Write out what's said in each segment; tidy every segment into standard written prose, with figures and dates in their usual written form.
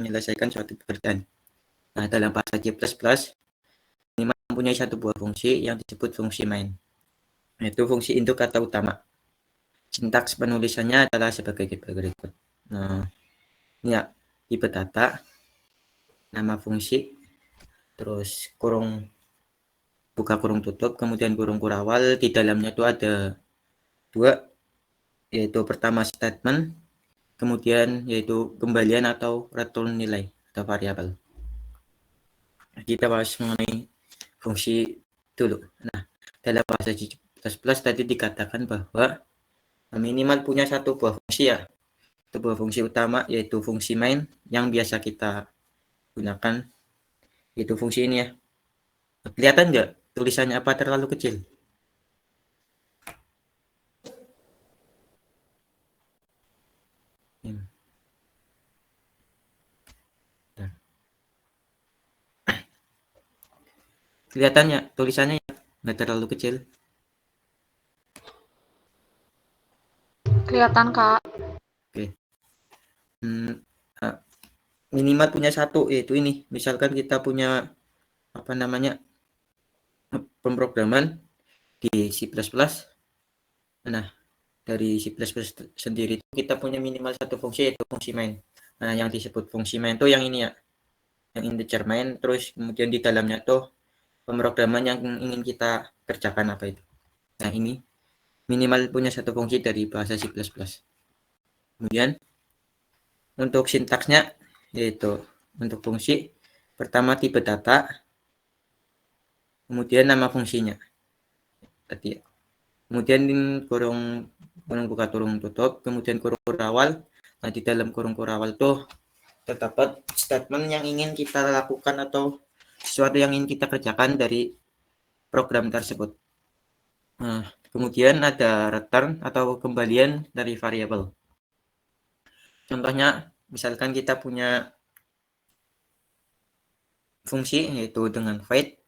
menyelesaikan suatu pekerjaan. Nah, dalam bahasa C++, minimal mempunyai satu buah fungsi yang disebut fungsi main, yaitu fungsi induk atau utama. Sintaks penulisannya adalah sebagai berikut. Nah, ini ya, tipe data, nama fungsi, terus buka kurung tutup, kemudian kurung kurawal. Di dalamnya itu ada dua, yaitu pertama statement, kemudian yaitu kembalian atau return nilai atau variabel. Kita bahas mengenai fungsi dulu. Nah, dalam bahasa C++ tadi dikatakan bahwa minimal punya satu buah fungsi ya. Satu buah fungsi utama yaitu fungsi main yang biasa kita gunakan, yaitu fungsi ini ya. Kelihatan nggak tulisannya apa terlalu kecil? Kelihatannya tulisannya nggak terlalu kecil. Kelihatan, Kak. Oke. Minimal punya satu, yaitu ini. Misalkan kita punya pemrograman di C++. Nah, dari C++ sendiri kita punya minimal satu fungsi, yaitu fungsi main. Nah, yang disebut fungsi main itu yang ini ya, yang integer main. Terus kemudian di dalamnya tuh pemrograman yang ingin kita kerjakan apa itu. Nah, ini minimal punya satu fungsi dari bahasa C++. Kemudian untuk sintaksnya, yaitu untuk fungsi pertama tipe data, kemudian nama fungsinya tadi, kemudian kurung buka kurung tutup, kemudian kurung kurawal. Nah, di dalam kurung kurawal tuh terdapat statement yang ingin kita lakukan atau sesuatu yang ingin kita kerjakan dari program tersebut. Nah, kemudian ada return atau kembalian dari variabel. Contohnya, misalkan kita punya fungsi yaitu dengan void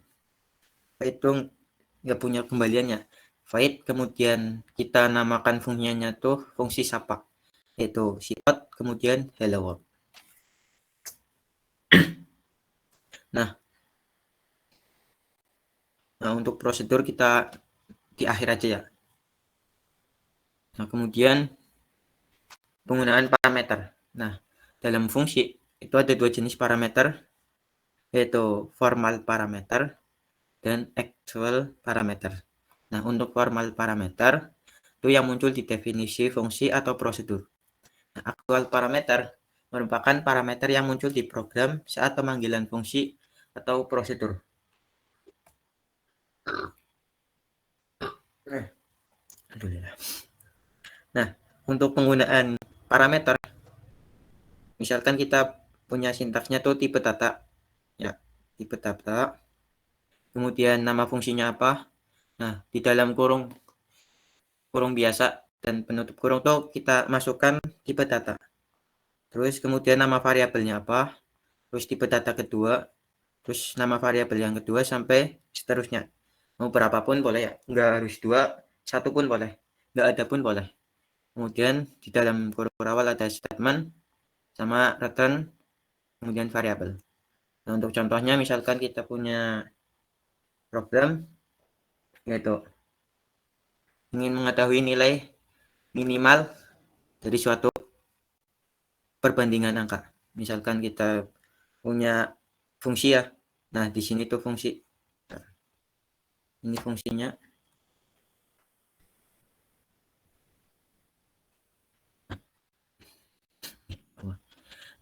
itu nggak punya kembaliannya. Void, kemudian kita namakan fungsinya tuh fungsi sapa, yaitu sifat, kemudian hello world. Nah, untuk prosedur kita di akhir aja ya. Nah, kemudian penggunaan parameter. Nah, dalam fungsi itu ada dua jenis parameter, yaitu formal parameter dan actual parameter. Nah, untuk formal parameter itu yang muncul di definisi fungsi atau prosedur. Nah, actual parameter merupakan parameter yang muncul di program saat pemanggilan fungsi atau prosedur. Nah, untuk penggunaan parameter, misalkan kita punya sintaksnya tuh tipe data, ya, tipe data. Kemudian nama fungsinya apa? Nah, di dalam kurung biasa dan penutup kurung tuh kita masukkan tipe data. Terus kemudian nama variabelnya apa? Terus tipe data kedua, terus nama variabel yang kedua sampai seterusnya. Mau berapapun boleh ya, nggak harus dua, satu pun boleh, nggak ada pun boleh. Kemudian di dalam kurung awal ada statement sama return, kemudian variabel. Nah, untuk contohnya misalkan kita punya program yaitu ingin mengetahui nilai minimal dari suatu perbandingan angka. Misalkan kita punya fungsi ya. Nah, di sini tuh fungsi. Ini fungsinya.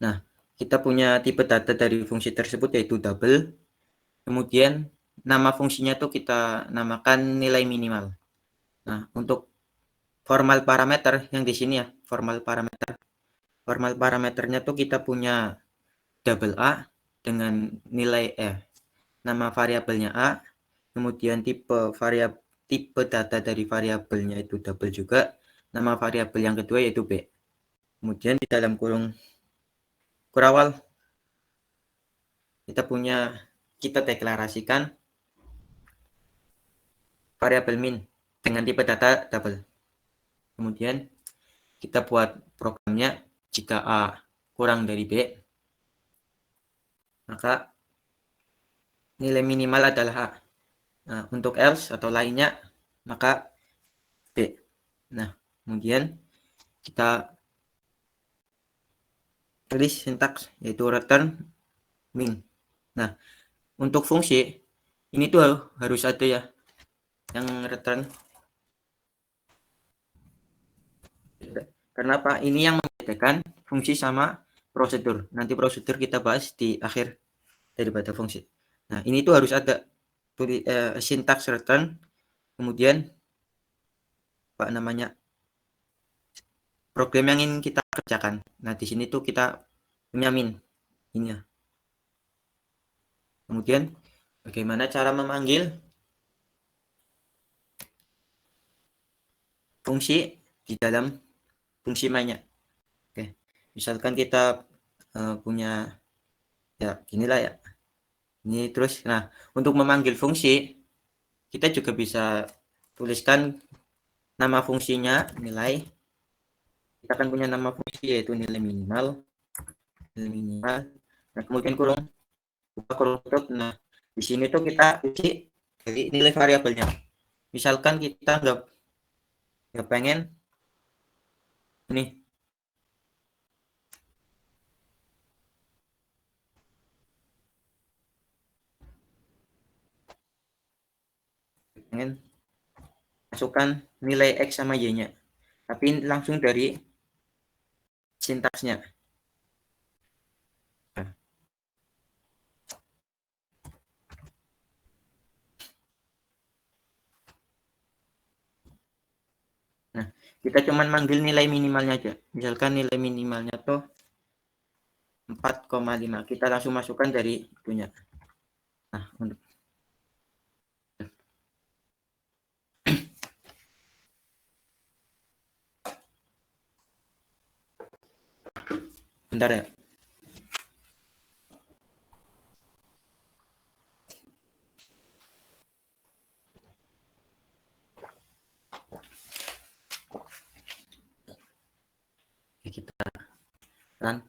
Nah, kita punya tipe data dari fungsi tersebut yaitu double. Kemudian nama fungsinya tuh kita namakan nilai minimal. Nah, untuk formal parameter yang di sini ya, formal parameter. Formal parameternya tuh kita punya double A dengan nilai nama variabelnya A, kemudian tipe data dari variabelnya itu double juga, nama variabel yang kedua yaitu B. Kemudian di dalam kurung kurawal kita deklarasikan variabel min dengan tipe data double. Kemudian kita buat programnya jika A kurang dari B, maka nilai minimal adalah A. Nah, untuk else atau lainnya, maka B. Nah, kemudian kita tulis sintaks, yaitu return min. Nah, untuk fungsi, ini tuh harus ada ya, yang return. Karena apa? Ini yang membedakan fungsi sama prosedur. Nanti prosedur kita bahas di akhir daripada fungsi. Nah, ini tuh harus ada sintaks return, kemudian apa namanya, program yang ingin kita kerjakan. Nah, di sini tuh kita punya min ini ya. Kemudian bagaimana cara memanggil fungsi di dalam fungsi mainnya. Oke, misalkan kita punya ya inilah ya. Ini terus, nah untuk memanggil fungsi kita juga bisa tuliskan nama fungsinya, nilai. Kita akan punya nama fungsi yaitu nilai minimal. Nah, kemudian kurung tutup. Nah, di sini tuh kita isi dari nilai variabelnya. Misalkan kita nggak pengen nih, pengen masukkan nilai X sama Y-nya, tapi langsung dari sintaksnya. Nah, kita cuman manggil nilai minimalnya aja. Misalkan nilai minimalnya tuh 4,5. Kita langsung masukkan dari itunya. Nah, untuk bentar ya. Kita run.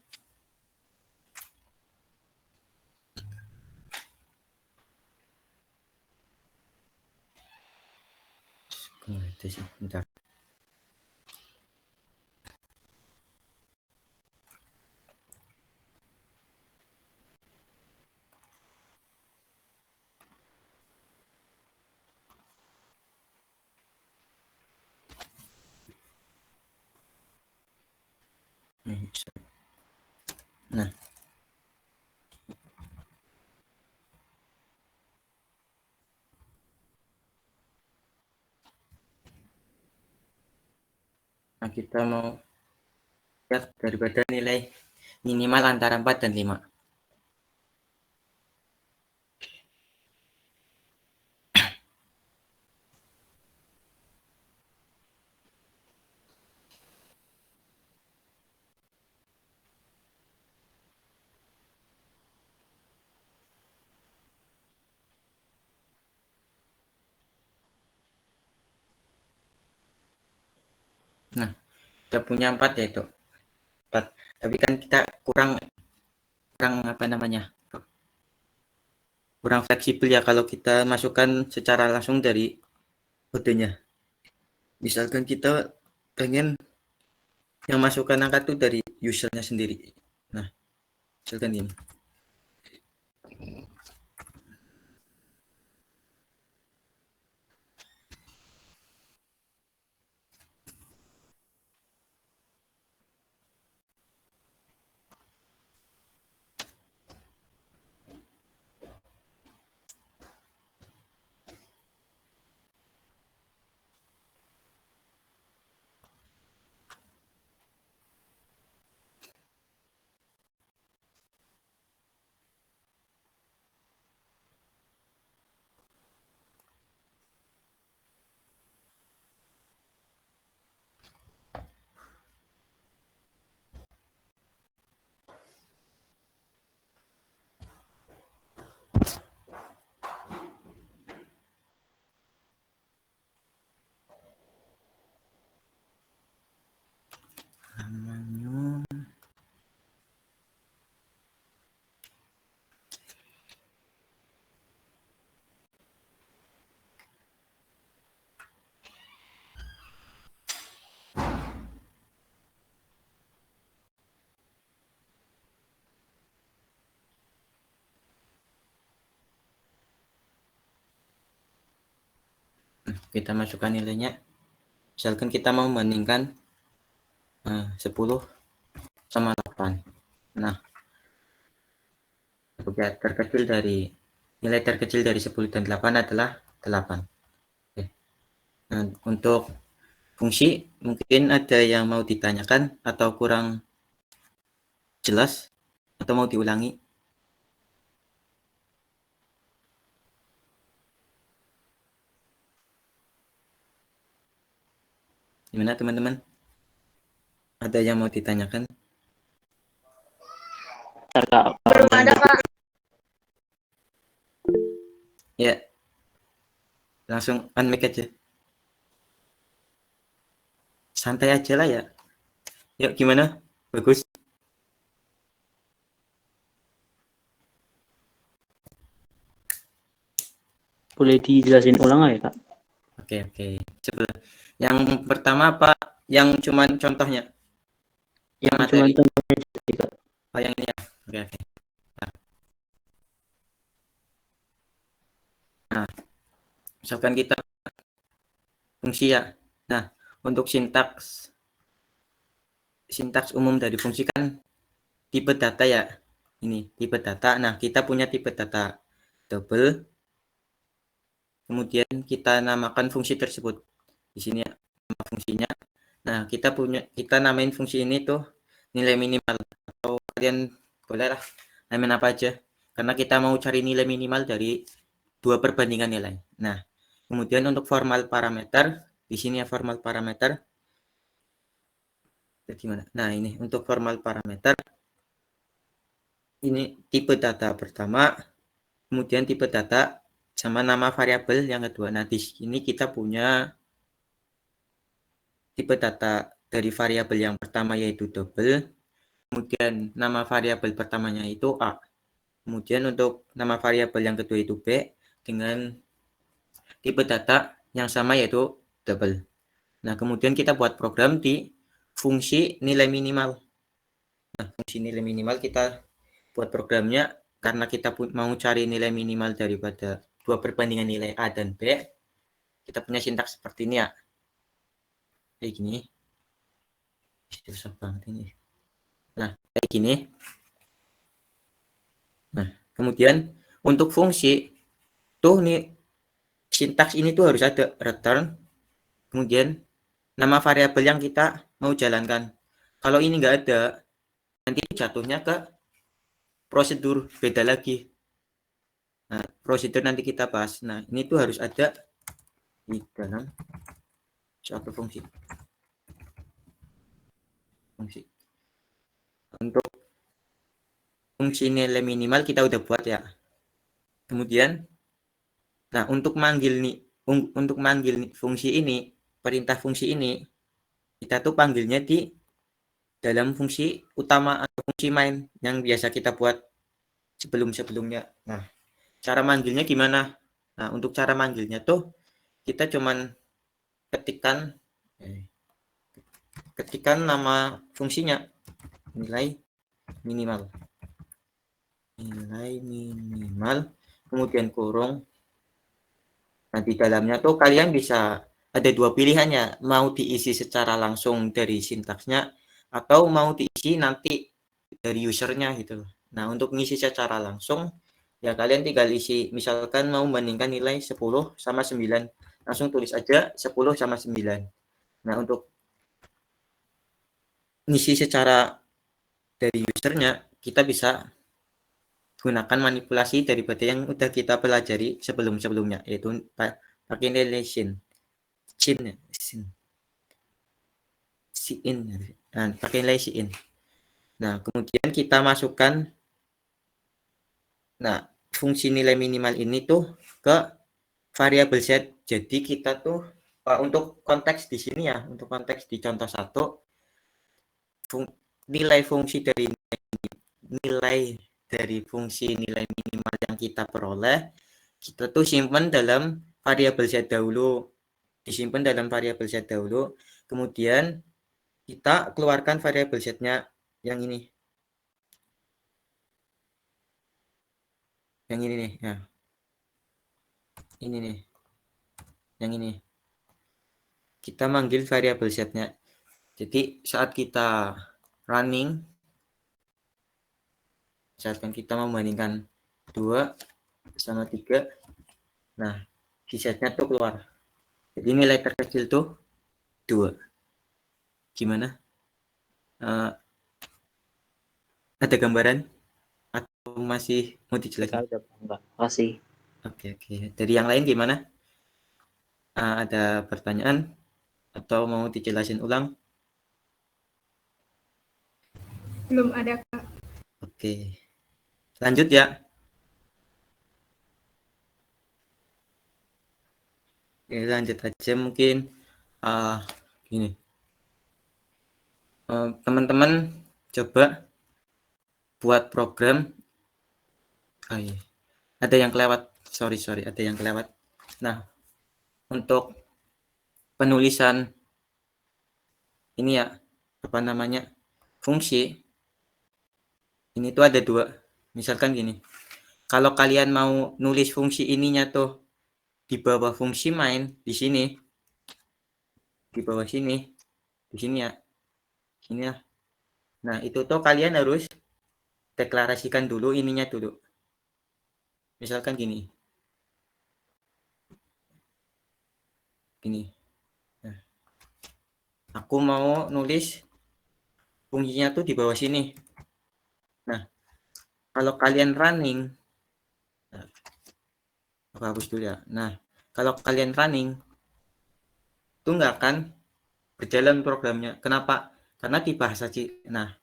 Itu sih, bentar. Nah, kita mau lihat daripada nilai minimal antara 4 dan 5. Nah, kita punya 4 ya itu. 4. Tapi kan kita kurang kurang apa namanya? Kurang fleksibel ya kalau kita masukkan secara langsung dari kodenya. Misalkan kita pengen yang masukkan angka itu dari usernya sendiri. Nah, misalkan ini. kita masukkan nilainya. Misalkan kita mau membandingkan 10 sama 8. Nah, nilai terkecil dari 10 dan 8 adalah 8. Oke. Nah, untuk fungsi mungkin ada yang mau ditanyakan atau kurang jelas atau mau diulangi? Gimana teman-teman? Ada yang mau ditanyakan? Belum ada, Kak. Ya, langsung unmic aja. Santai aja lah ya. Yuk, gimana? Bagus. Boleh dijelasin ulang ya, Kak? Oke. Coba. Yang pertama apa? Yang cuman contohnya? Yang Cuma materi? contohnya jadi, Kak. Oh, yang ini ya? Oke. Nah, misalkan kita fungsi ya. Nah, untuk sintaks umum dari fungsi kan tipe data ya. Ini tipe data. Nah, kita punya tipe data double. Kemudian kita namakan fungsi tersebut. Di sini ya, nama fungsinya. Nah, kita namain fungsi ini tuh nilai minimal, atau kalian boleh lah namain apa aja. Karena kita mau cari nilai minimal dari 2 perbandingan nilai. Nah, kemudian untuk formal parameter, di sini ya formal parameter. Gimana? Nah, ini untuk formal parameter, ini tipe data pertama, kemudian tipe data sama nama variabel yang kedua. Nah, di sini kita punya tipe data dari variabel yang pertama yaitu double, kemudian nama variabel pertamanya itu A, kemudian untuk nama variabel yang kedua itu B dengan tipe data yang sama yaitu double. Nah, kemudian kita buat program di fungsi nilai minimal. Nah, fungsi nilai minimal kita buat programnya karena kita mau cari nilai minimal daripada 2 perbandingan nilai A dan B. Kita punya sintaks seperti ini ya. Kayak gini. Susah banget ini. Nah, kayak gini. Nah, kemudian untuk fungsi tuh nih sintaks ini tuh harus ada return, kemudian nama variabel yang kita mau jalankan. Kalau ini nggak ada, nanti jatuhnya ke prosedur beda lagi. Nah, prosedur nanti kita bahas. Nah, ini tuh harus ada di dalam suatu fungsi. Untuk fungsi nilai minimal kita udah buat ya. Kemudian, nah untuk manggil fungsi ini, perintah fungsi ini, kita tuh panggilnya di dalam fungsi utama atau fungsi main yang biasa kita buat sebelum-sebelumnya. Nah, cara manggilnya gimana? Nah, untuk cara manggilnya tuh kita cuman ketikan nama fungsinya, nilai minimal, kemudian kurung. Nah, di dalamnya tuh kalian bisa ada 2 pilihannya, mau diisi secara langsung dari sintaksnya atau mau diisi nanti dari usernya gitu. Nah, untuk ngisi secara langsung ya kalian tinggal isi, misalkan mau membandingkan nilai 10 sama 9, langsung tulis aja 10 sama 9. Nah, untuk ngisi secara dari usernya kita bisa gunakan manipulasi daripada yang udah kita pelajari sebelum-sebelumnya, yaitu pakai nilai sin. Nah, pakai nilai sin. Nah, kemudian kita masukkan fungsi nilai minimal ini tuh ke variabel z. Jadi kita tuh untuk konteks di sini ya, untuk konteks di contoh 1, nilai fungsi nilai minimal yang kita peroleh, kita tuh simpan dalam variabel z dahulu. Disimpan dalam variabel z dahulu, kemudian kita keluarkan variabel z-nya yang ini. Yang ini nih, ya. Ini nih. Yang ini. kita manggil variabel z-nya. Jadi saat kita running, misalkan kita membandingkan 2 sama 3, nah di z-nya tuh keluar. Jadi nilai terkecil tuh 2. Gimana? Ada gambaran? Atau masih mau dijelasin? Enggak, kasih. Oke. Dari yang lain gimana? Ada pertanyaan? Atau mau dijelasin ulang? Belum ada, Kak. Oke. Lanjut ya. Oke, lanjut aja mungkin. Gini. Teman-teman coba buat program. Iya. Ada yang kelewat. Sorry. Ada yang kelewat. Nah, untuk penulisan ini ya, apa namanya, fungsi. Ini tuh ada 2. Misalkan gini. Kalau kalian mau nulis fungsi ininya tuh di bawah fungsi main, di sini. Di bawah sini. Di sini ya. Sini ya. Nah, itu tuh kalian harus deklarasikan dulu ininya dulu. Misalkan gini. Gini. Nah, aku mau nulis fungsinya tuh di bawah sini. Nah, kalau kalian running, nah, aku hapus dulu ya. Nah, kalau kalian running, itu nggak akan berjalan programnya. Kenapa? Karena di bahasa C, nah,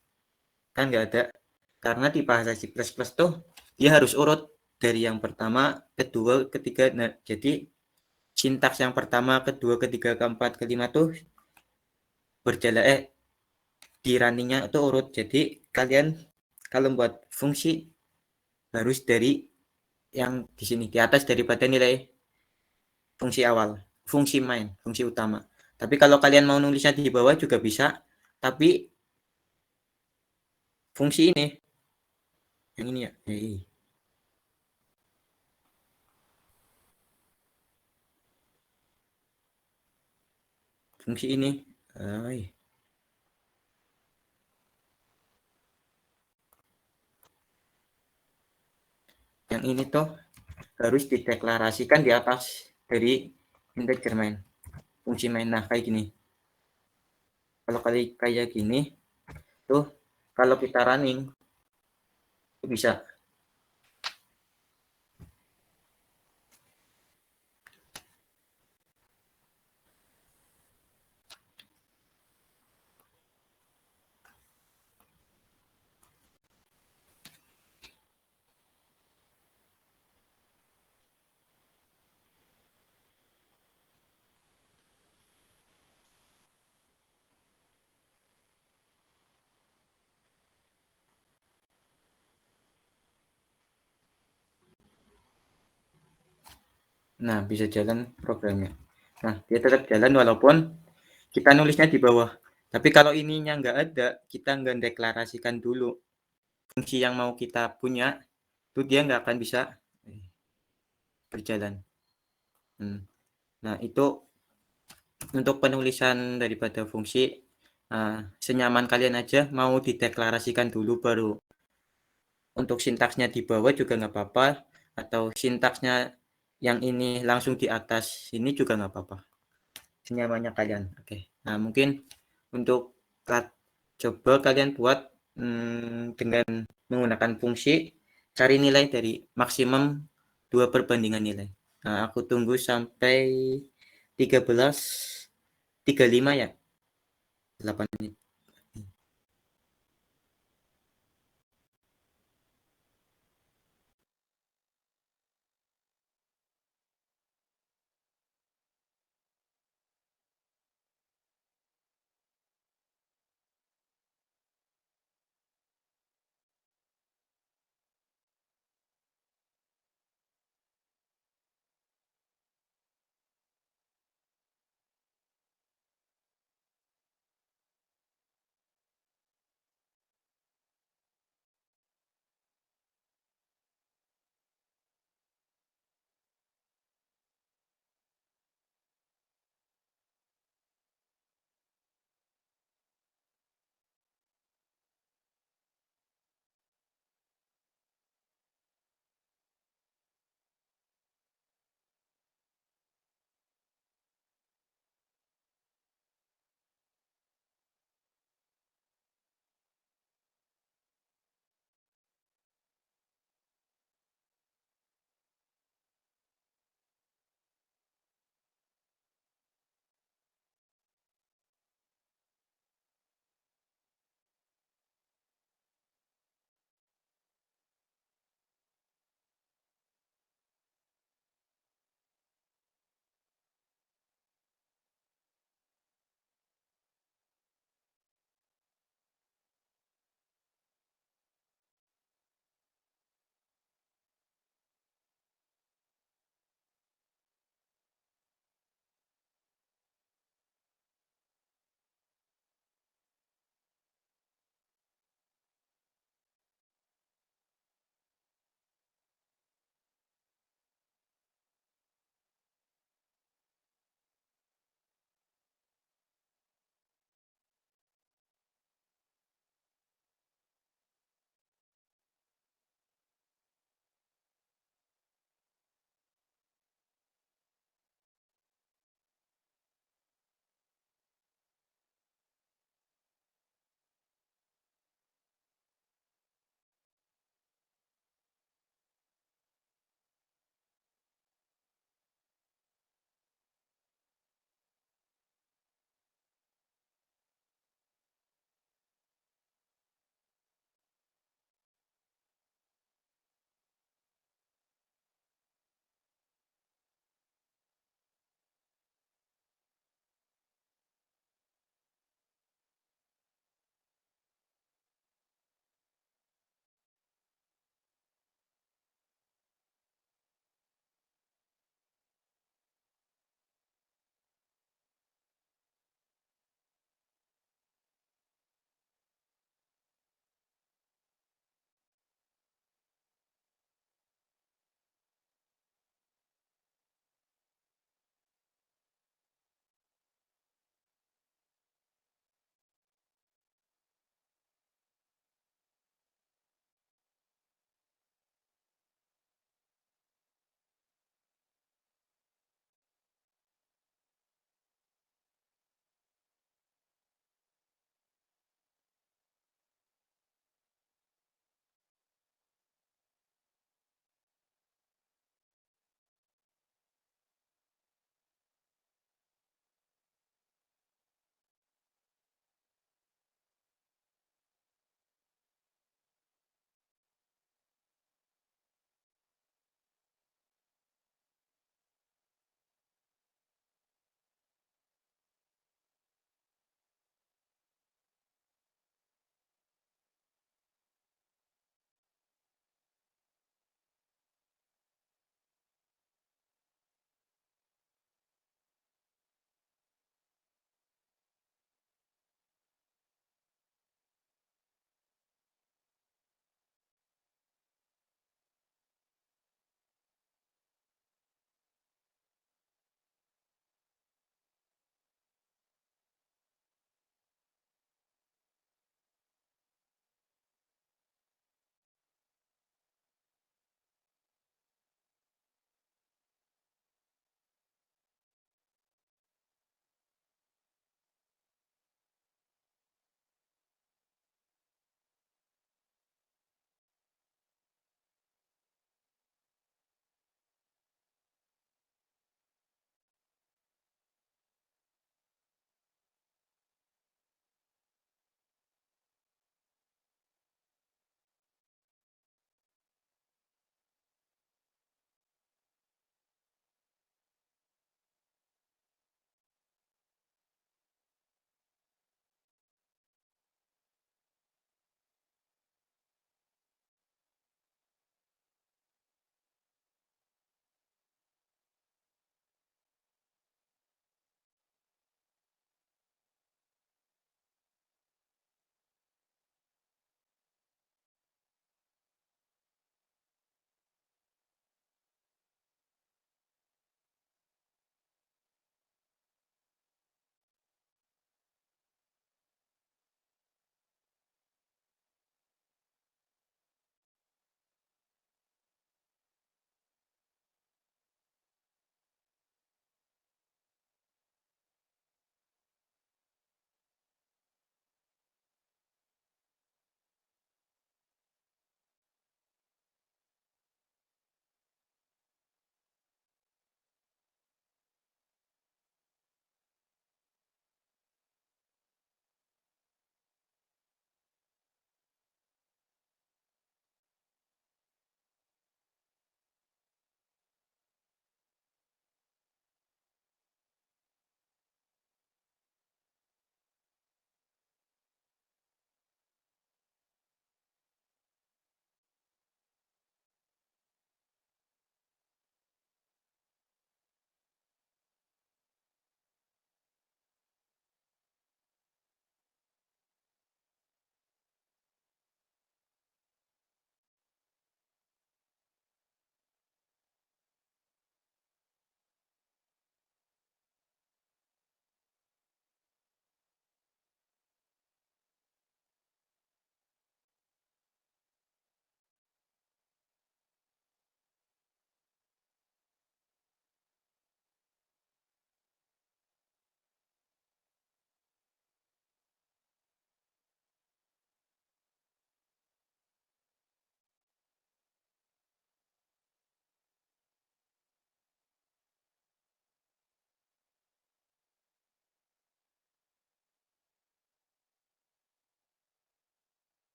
kan nggak ada. Karena di bahasa C++ tuh, dia harus urut dari yang pertama, kedua, ketiga. Nah, jadi sintaks yang pertama, kedua, ketiga, keempat, kelima tuh berjalan di runningnya itu urut. Jadi kalian kalau buat fungsi harus dari yang di sini di atas daripada nilai fungsi awal, fungsi main, fungsi utama. Tapi kalau kalian mau nulisnya di bawah juga bisa, tapi fungsi ini yang ini ya. Fungsi ini. Yang ini tuh harus dideklarasikan di atas dari integer main, fungsi main. Nah, kayak gini. Kalau kayak gini tuh, kalau kita running itu bisa. Nah, bisa jalan programnya. Nah, dia tetap jalan walaupun kita nulisnya di bawah. Tapi kalau ininya nggak ada, kita nggak deklarasikan dulu fungsi yang mau kita punya, itu dia nggak akan bisa berjalan. Nah, itu untuk penulisan daripada fungsi. Senyaman kalian aja, mau dideklarasikan dulu baru. Untuk sintaksnya di bawah juga nggak apa-apa, atau sintaksnya yang ini langsung di atas ini juga nggak apa-apa. Senyamannya kalian. Oke. Nah, mungkin untuk coba kalian buat dengan menggunakan fungsi, cari nilai dari maksimum 2 perbandingan nilai. Nah, aku tunggu sampai 13.35 ya. 8 menit.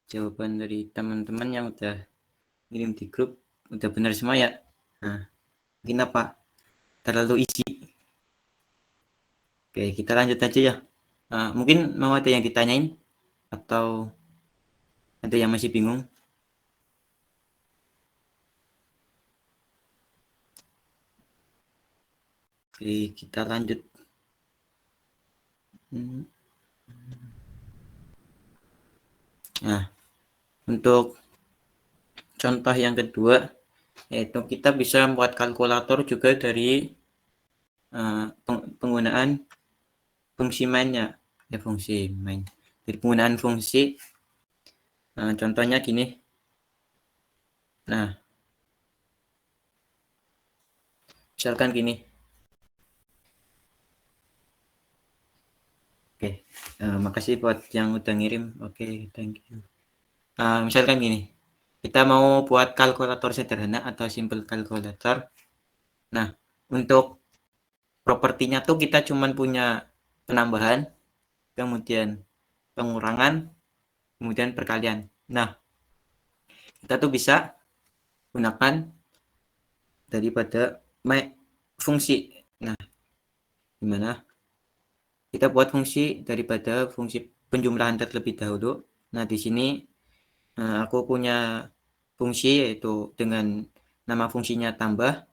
jawaban dari teman-teman yang udah ngirim di grup udah benar semua ya. Nah, mungkin apa? Terlalu easy. Oke, kita lanjut aja ya. Mungkin mau ada yang ditanyain atau ada yang masih bingung? Oke, kita lanjut. Nah, untuk contoh yang kedua, yaitu kita bisa membuat kalkulator juga dari penggunaan fungsi mainnya. Fungsi main. Dari penggunaan fungsi. Contohnya gini. Nah, misalkan gini. Oke, makasih buat yang udah ngirim. Oke, thank you. Misalkan gini. Kita mau buat kalkulator sederhana atau simple calculator. Nah, untuk propertinya tuh kita cuman punya penambahan, kemudian pengurangan, kemudian perkalian. Nah, kita tuh bisa gunakan daripada fungsi. Nah, gimana? Kita buat fungsi daripada fungsi penjumlahan terlebih dahulu. Nah, di sini aku punya fungsi yaitu dengan nama fungsinya tambah,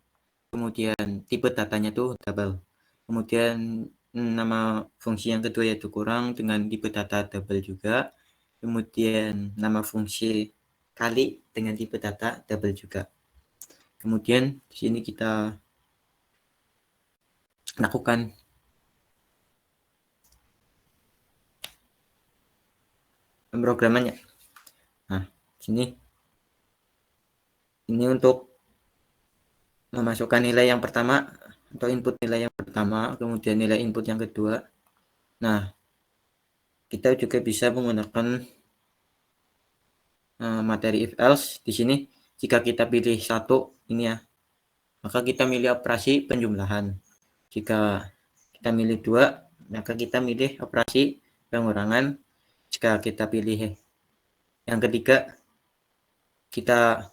kemudian tipe datanya tuh double. Kemudian nama fungsi yang kedua yaitu kurang dengan tipe data double juga. Kemudian nama fungsi kali dengan tipe data double juga. Kemudian di sini kita lakukan pemrogramannya. Nah, sini ini untuk memasukkan nilai yang pertama atau input nilai yang pertama, kemudian nilai input yang kedua. Nah, kita juga bisa menggunakan materi if else. Di sini jika kita pilih satu ini ya, maka kita milih operasi penjumlahan. Jika kita milih 2, maka kita milih operasi pengurangan. Jika kita pilih yang ketiga, kita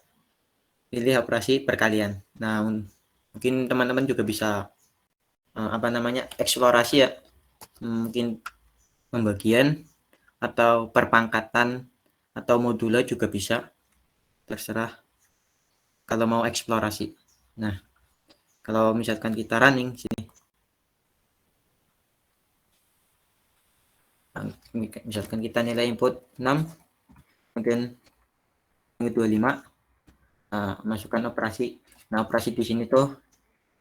pilih operasi perkalian. Nah, mungkin teman-teman juga bisa eksplorasi ya, mungkin pembagian atau perpangkatan atau modulo juga bisa, terserah kalau mau eksplorasi. Nah, kalau misalkan kita running sini, misalkan kita nilai input 6, kemudian 25, masukkan operasi. Nah, operasi di sini tuh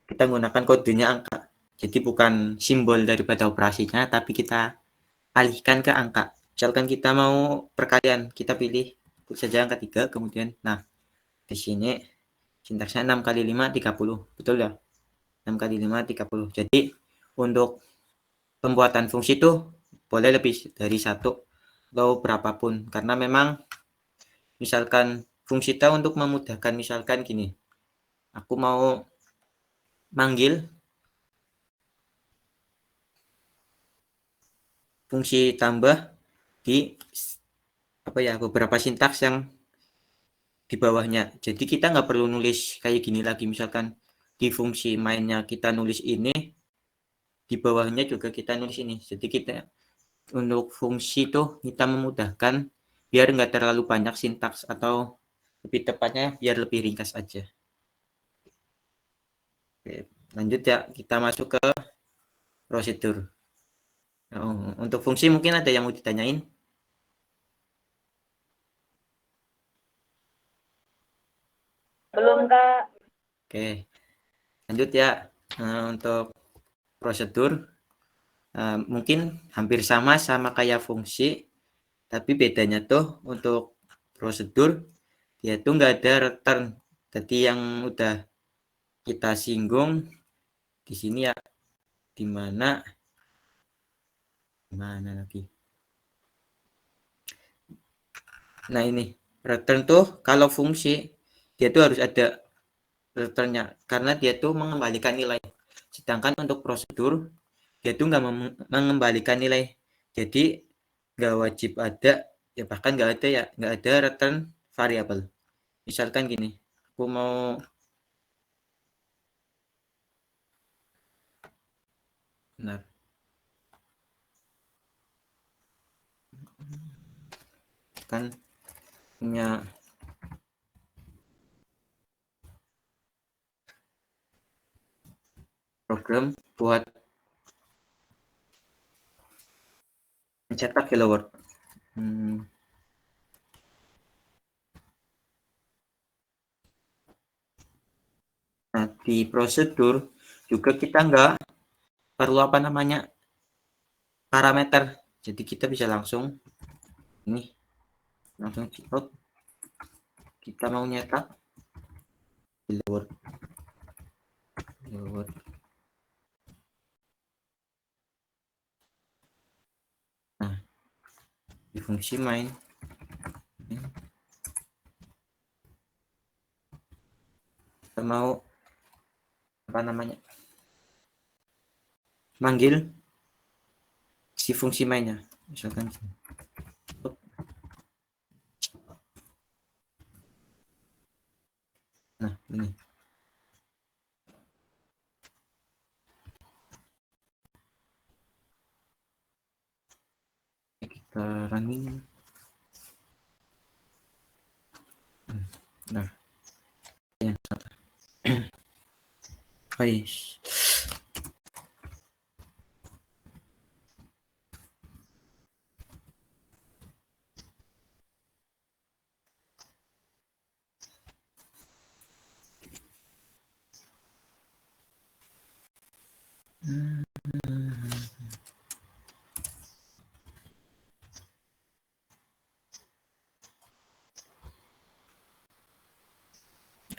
kita menggunakan kodenya angka. Jadi bukan simbol daripada operasinya, tapi kita alihkan ke angka. Misalkan kita mau perkalian, kita pilih saja angka 3, kemudian nah di sini sintaksnya 6 kali 5 30, betul ya? 6 kali 5 30. Jadi untuk pembuatan fungsi itu boleh lebih dari 1 atau berapapun, karena memang misalkan fungsi kita untuk memudahkan, misalkan gini, aku mau manggil fungsi tambah di beberapa sintaks yang di bawahnya. Jadi kita nggak perlu nulis kayak gini lagi. Misalkan di fungsi mainnya kita nulis ini, di bawahnya juga kita nulis ini. Jadi kita untuk fungsi itu kita memudahkan biar nggak terlalu banyak sintaks, atau lebih tepatnya biar lebih ringkas aja. Oke, lanjut ya, kita masuk ke prosedur. Untuk fungsi mungkin ada yang mau ditanyain? Belum, Kak. Oke, lanjut ya. Untuk prosedur mungkin hampir sama kayak fungsi, tapi bedanya tuh untuk prosedur dia tuh nggak ada return. Tadi yang udah kita singgung di sini ya, dimana lagi. Nah, ini return tuh kalau fungsi dia tuh harus ada returnnya, karena dia tuh mengembalikan nilai. Sedangkan untuk prosedur dia tuh nggak mengembalikan nilai, jadi nggak wajib ada Ya bahkan nggak ada return variabel. Misalkan gini, aku mau benar kan punya program buat mencetak hello world. Nah, di prosedur juga kita nggak perlu parameter. Jadi kita bisa langsung ini langsung cipot. Kita mau nyetak hello world. Nah, di fungsi main kita mau manggil si fungsi mainnya, misalkan nah ini kita running. Nah, ya. Guys.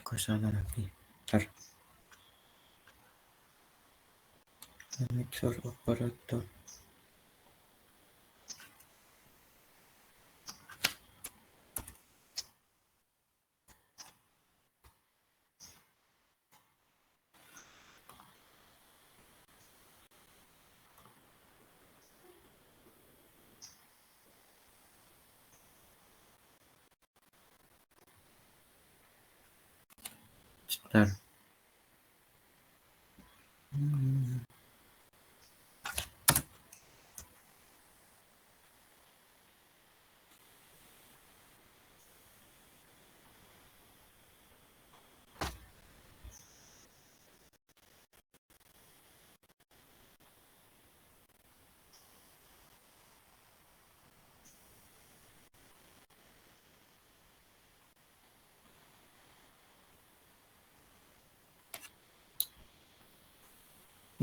Kok salah lagi? Bentar. Mixer operator. Sebentar.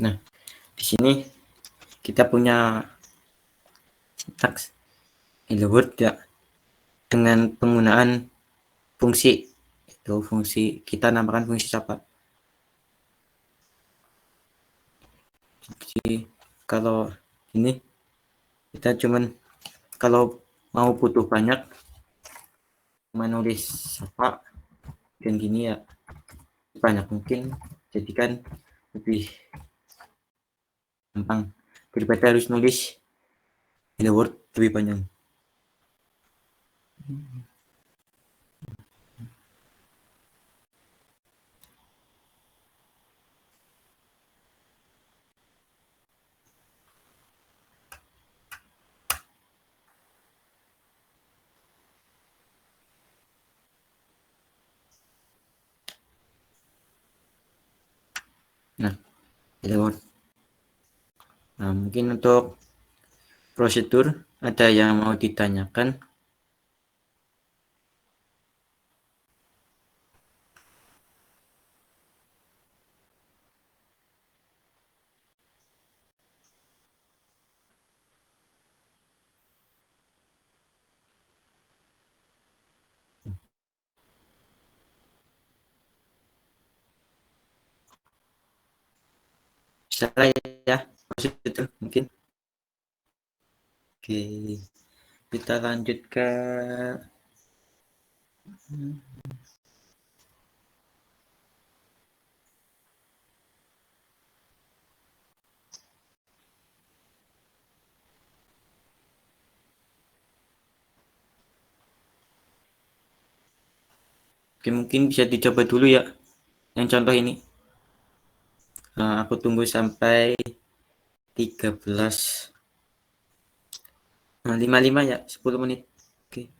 Nah, di sini kita punya sintaks hello world ya dengan penggunaan fungsi itu fungsi kita namakan fungsi sapa. Jadi kalau ini kita cuman kalau mau butuh banyak menulis sapa dan gini ya banyak mungkin jadikan lebih gampang daripada harus nulis hello world lebih panjang. Nah, hello world. Nah, mungkin untuk prosedur ada yang mau ditanyakan? Salah ya prosedur mungkin. Oke, kita lanjut ke Oke, mungkin bisa dicoba dulu ya yang contoh ini. Aku tunggu sampai 13. 55 ya, 10 menit. Oke.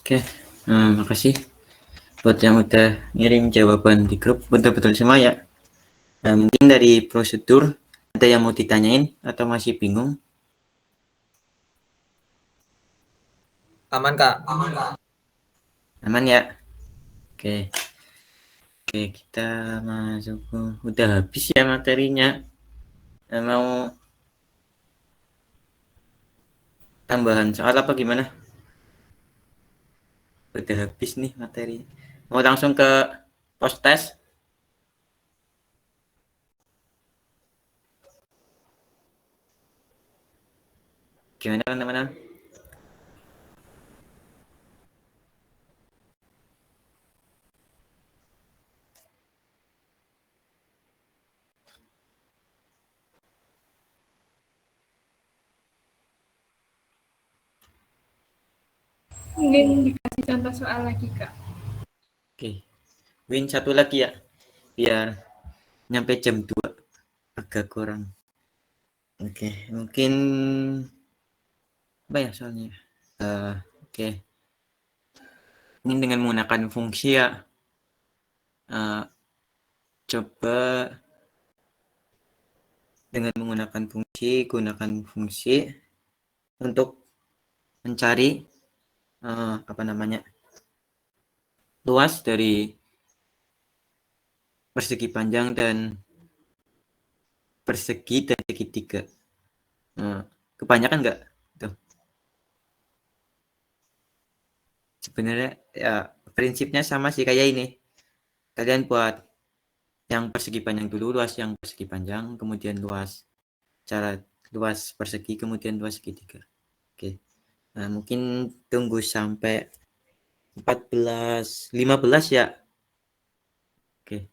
Oke, makasih buat yang udah ngirim jawaban di grup, betul-betul semua ya. Mungkin dari prosedur ada yang mau ditanyain atau masih bingung? Aman, Kak. Aman ya? Oke. Oke, kita masuk udah habis ya materinya. Mau tambahan soal apa gimana? Udah habis nih materi. Mau langsung ke post test? Gimana teman-teman? Mungkin dikasih contoh soal lagi, Kak. Oke. Win satu lagi ya. Biar nyampe jam 2 agak kurang. Oke, mungkin apa ya soalnya? Oke. Ini dengan menggunakan fungsi ya. Coba dengan menggunakan fungsi, gunakan fungsi untuk mencari apa namanya? Luas dari persegi panjang dan persegi dan segitiga. Kebanyakan nggak? Tuh. Sebenarnya ya prinsipnya sama sih kayak ini. Kalian buat yang persegi panjang dulu, luas yang persegi panjang, kemudian luas cara luas persegi, kemudian luas segitiga. Oke. Nah, mungkin tunggu sampai 14, 15 ya. Oke.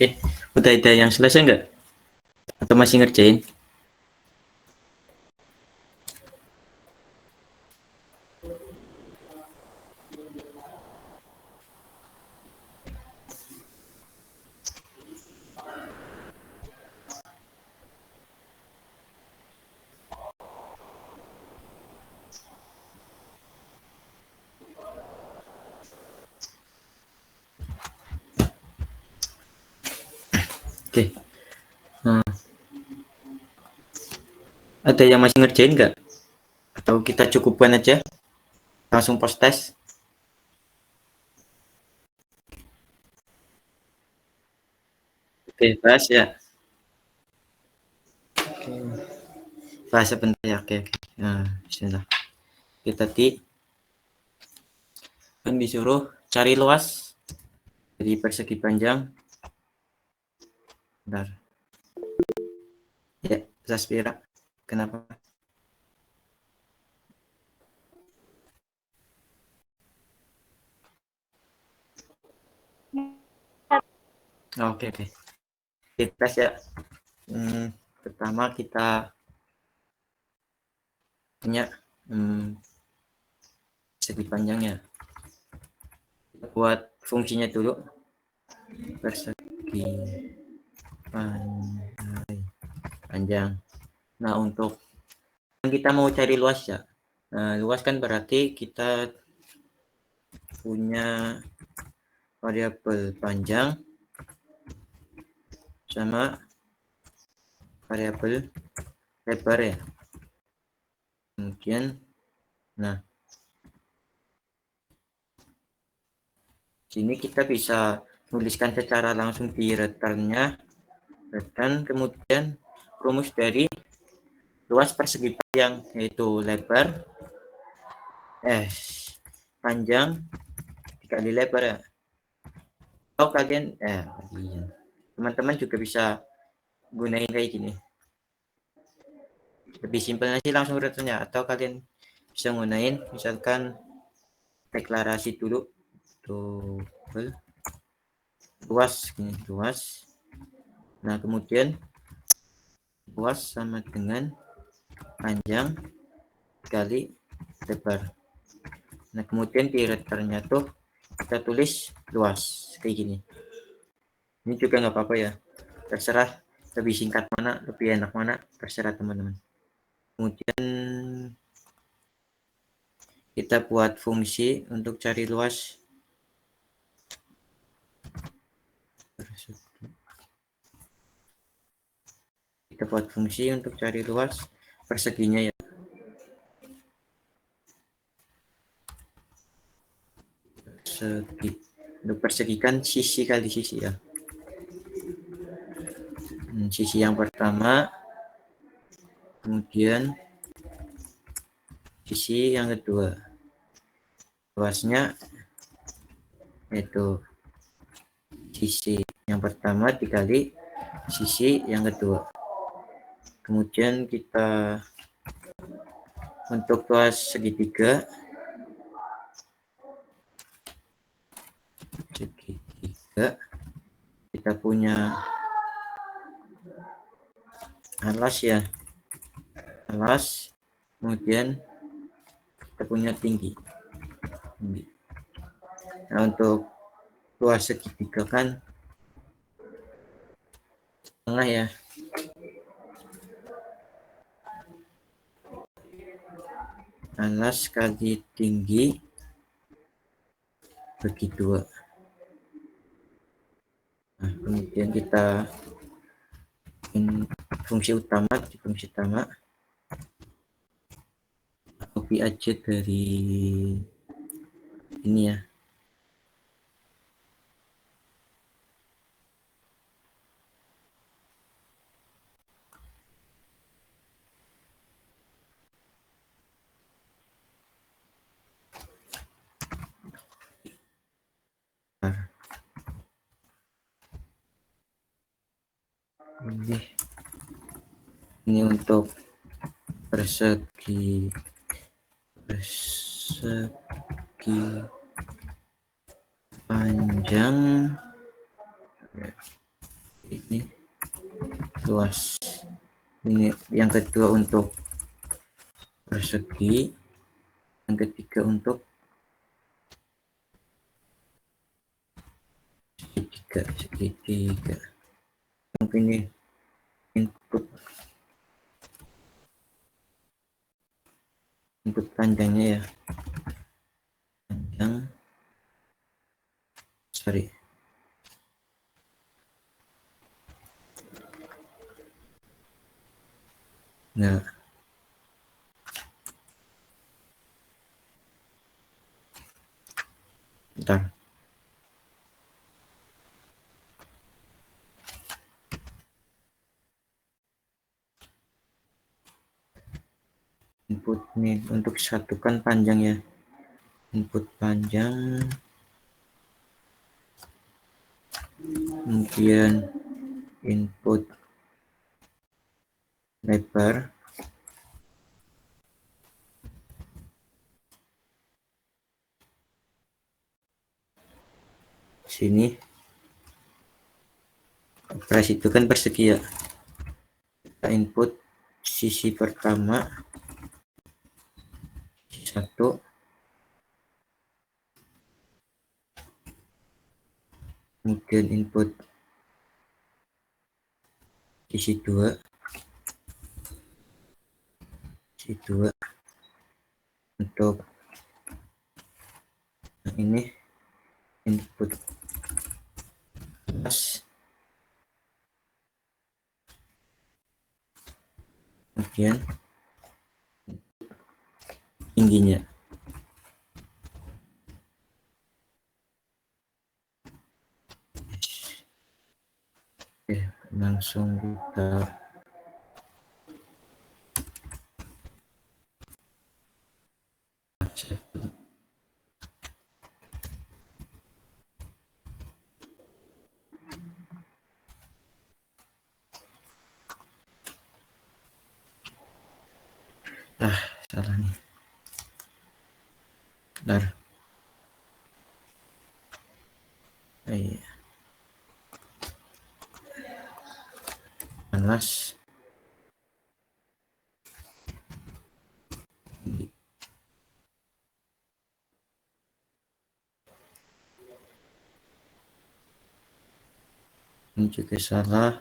Oke, udah ada yang selesai nggak? Atau masih ngerjain? Oke. Ada yang masih ngerjain nggak? Atau kita cukupkan aja? Langsung post test? Oke, bahas ya. Oke. Bahas sebentar ya. Oke. Nah, bismillah. Kita tadi kan disuruh cari luas dari persegi panjang. Bentar. Ya, Zaspira. Kenapa? Oke. Kita tes ya. Pertama kita punya segi panjangnya. Kita buat fungsinya dulu. Persegi panjang. Nah, untuk kita mau cari luas ya. Nah, luas kan berarti kita punya variabel panjang sama variabel lebar ya. Kemudian, nah, sini kita bisa tuliskan secara langsung di returnnya, return, kemudian rumus dari luas persegi panjang yaitu lebar panjang dikali lebar ya. Atau kalian teman-teman juga bisa gunain kayak gini. Lebih simpelnya sih langsung returnnya, atau kalian bisa gunain misalkan deklarasi dulu tuh luas gini, luas. Nah, kemudian luas sama dengan panjang kali lebar. Nah, kemudian di returnnya tuh kita tulis luas kayak gini. Ini juga nggak apa-apa ya, terserah lebih singkat mana, lebih enak mana, terserah teman-teman. Kemudian kita buat fungsi untuk cari luas. Kita buat fungsi untuk cari luas perseginya ya. Untuk persegikan sisi kali sisi ya. Sisi yang pertama, kemudian sisi yang kedua. Luasnya yaitu sisi yang pertama dikali sisi yang kedua. Kemudian kita untuk luas segitiga kita punya alas ya, alas, kemudian kita punya tinggi. Nah, untuk luas segitiga kan tengah ya, alas kali tinggi bagi 2. Nah, kemudian kita fungsi utama, di fungsi utama copy aja dari ini ya. Ini untuk persegi panjang ini luas. Ini yang kedua untuk persegi, yang ketiga untuk segitiga. Mungkin ini input panjangnya ya, panjang, sorry, nah bentar, input nih untuk satukan panjang ya, input panjang, kemudian input lebar, sini operasi itu kan persegi ya, kita input sisi pertama satu, kemudian input sisi dua untuk yang ini input atas, kemudian tingginya. Oke, langsung kita salah nih. Bentar. Iya. Panas. Ini juga salah.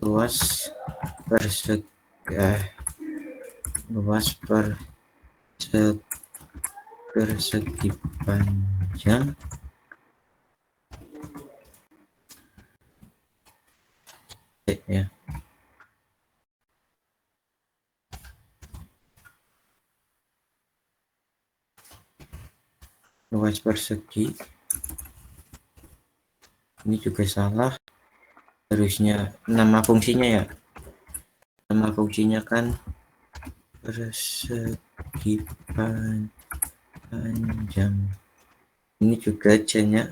Luas persegi persegi panjang ya. Luas persegi ini juga salah, harusnya nama fungsinya ya, nama fungsinya kan persegi panjang, ini juga C-nya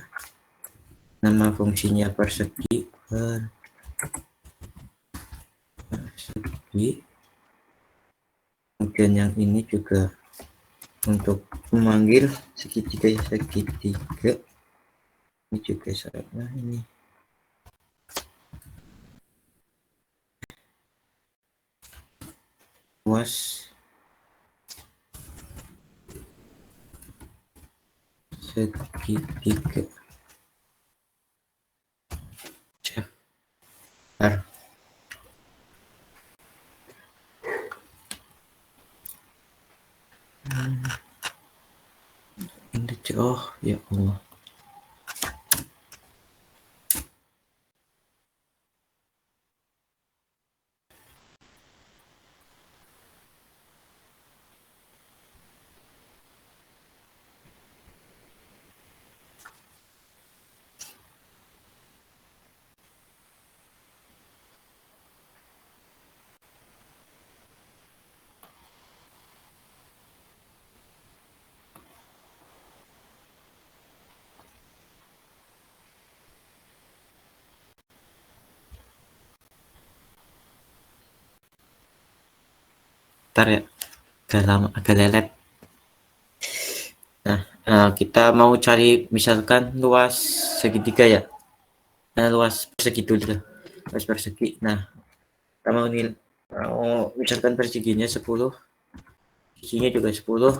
nama fungsinya persegi kemudian yang ini juga untuk memanggil segitiga ini juga salah, ini luas segitiga R. Oh ya Allah, ntar ya, agak lama, agak lelet. Nah, Kita mau cari misalkan luas segitiga ya. Luas persegi dulu. Luas persegi. Nah, kita mau misalkan perseginya 10. Sisinya juga 10.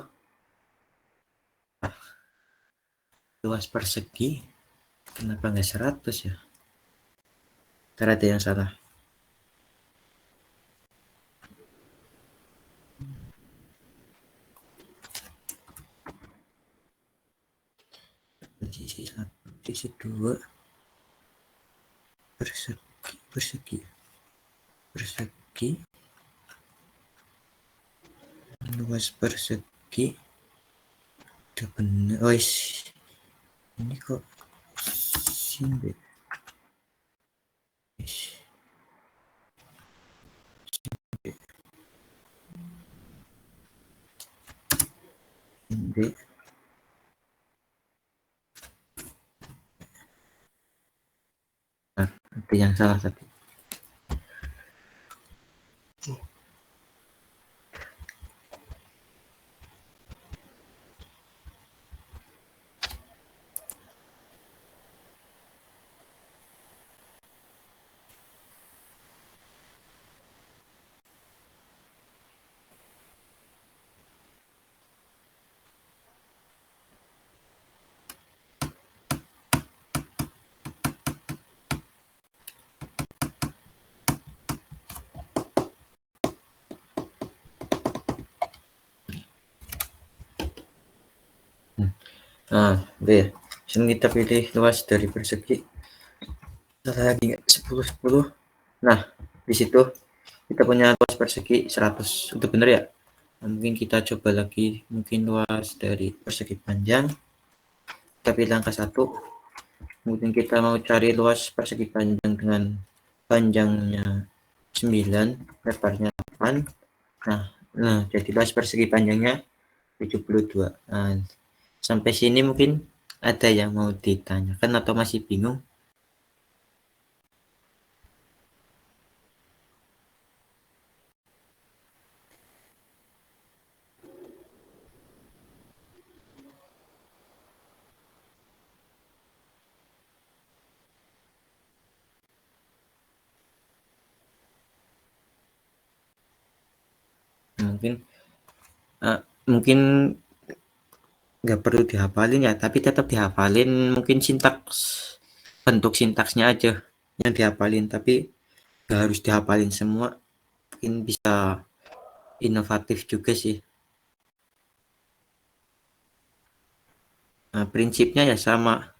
Luas persegi. Kenapa nggak 100 ya? Ntar ada yang salah. Sisi 2 persegi luas persegi udah bener. Ini kok sini itu yang salah tadi. Udah ya. Sekarang kita pilih luas dari persegi. Lagi 10. Nah, di situ kita punya luas persegi 100. Itu bener ya? Nah, mungkin kita coba lagi, mungkin luas dari persegi panjang. Kita pilih angka 1. Kemudian kita mau cari luas persegi panjang dengan panjangnya 9, lebarnya 8. Nah, jadi luas persegi panjangnya 72. Nah, sampai sini mungkin ada yang mau ditanyakan atau masih bingung? Mungkin nggak perlu dihafalin ya, tapi tetap dihafalin mungkin bentuk sintaksnya aja yang dihafalin, tapi nggak harus dihafalin semua. Mungkin bisa inovatif juga sih. Nah, prinsipnya ya sama.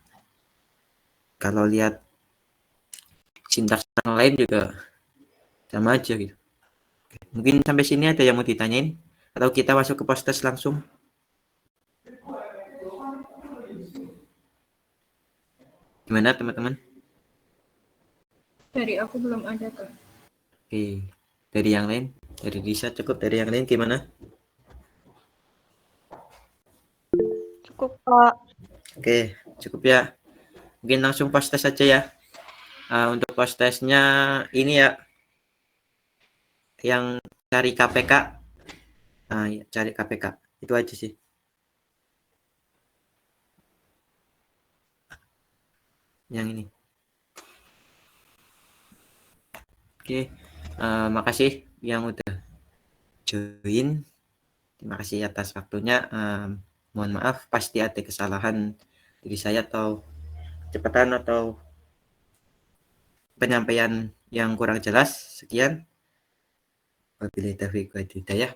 Kalau lihat sintaks yang lain juga sama aja gitu. Mungkin sampai sini ada yang mau ditanyain atau kita masuk ke post-test langsung? Gimana teman-teman? Dari aku belum ada, Kak. Oke, dari yang lain? Dari Lisa cukup, dari yang lain gimana? Cukup, Kak. Oke, cukup ya. Mungkin langsung post-test aja ya. Untuk post-testnya ini ya, yang cari KPK. Ya, cari KPK. Itu aja sih. Yang ini. Oke, makasih yang udah join. Terima kasih atas waktunya. Mohon maaf, pasti ada kesalahan dari saya atau kecepatan atau penyampaian yang kurang jelas. Sekian. Wabillahi taufiq wal hidayah.